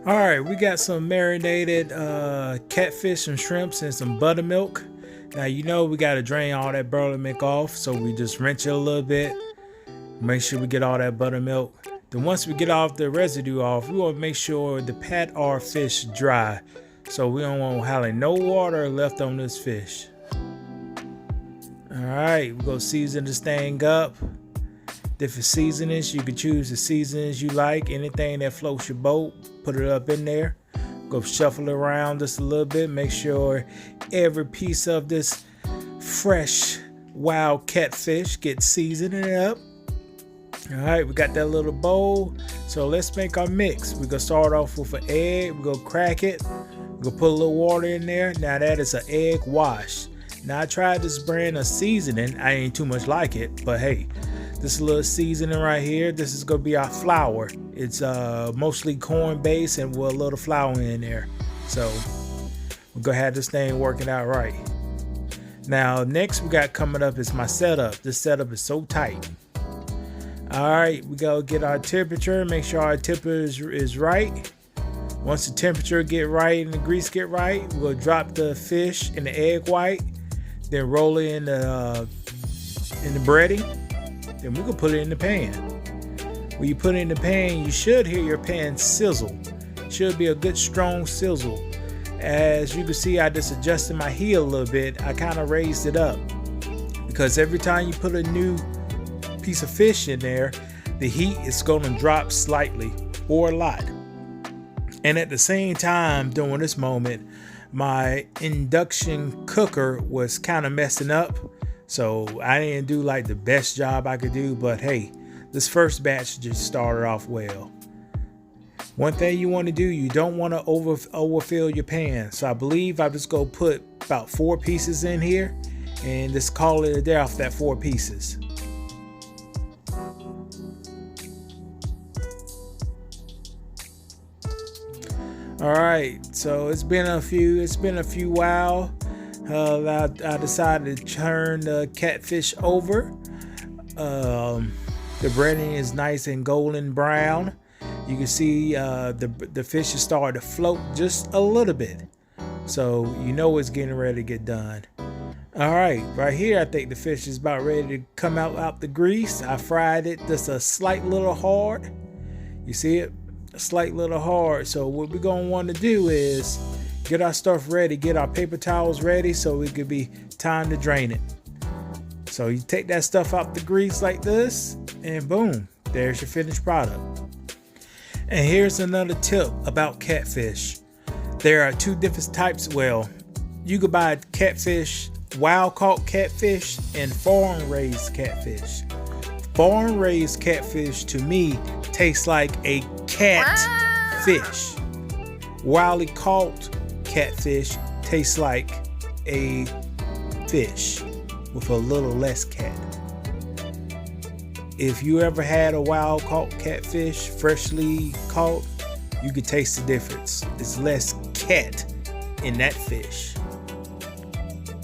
All right, we got some marinated catfish and shrimps and some buttermilk. Now you know we got to drain all that buttermilk off, so we just rinse it a little bit. Make sure we get all that buttermilk. Then once we get all the residue off, we want to make sure to pat our fish dry, so we don't want to have no water left on this fish. All right, we're gonna season this thing up. Different seasonings, you can choose the seasonings you like. Anything that floats your boat, put it up in there. Go shuffle it around just a little bit. Make sure every piece of this fresh wild catfish gets seasoned up. All right, we got that little bowl. So let's make our mix. We're gonna start off with an egg. We're gonna crack it. We're gonna put a little water in there. Now that is an egg wash. Now I tried this brand of seasoning. I ain't too much like it, but hey, this little seasoning right here, this is gonna be our flour. It's mostly corn based and with a little flour in there. So we're gonna have this thing working out right. Now next we got coming up is my setup. This setup is so tight. All right, we gotta get our temperature, make sure our temperature is right. Once the temperature get right and the grease get right, we're gonna drop the fish in the egg white, then roll it in the breading. Then we can put it in the pan. When you put it in the pan, you should hear your pan sizzle. Should be a good strong sizzle. As you can see, I just adjusted my heat a little bit. I kind of raised it up because every time you put a new piece of fish in there, the heat is going to drop slightly or a lot. And at the same time, during this moment, my induction cooker was kind of messing up. So I didn't do like the best job I could do, but hey, this first batch just started off well. One thing you want to do, you don't want to overfill your pan. So I believe I just go put about 4 pieces in here and just call it a day off that 4 pieces. All right, so it's been a few while. I decided to turn the catfish over. The breading is nice and golden brown. You can see the fish is starting to float just a little bit, so you know it's getting ready to get done. All right, right here I think the fish is about ready to come out the grease. I fried it just a slight little hard. You see it? A slight little hard. So what we're gonna want to do is get our stuff ready, get our paper towels ready so it could be time to drain it. So you take that stuff out the grease like this and boom, there's your finished product. And here's another tip about catfish. There are 2 different types. Well, you could buy catfish, wild caught catfish and farm raised catfish. Farm raised catfish to me tastes like a catfish. Wildly caught catfish tastes like a fish with a little less cat. If you ever had a wild caught catfish, freshly caught, you can taste the difference. It's less cat in that fish.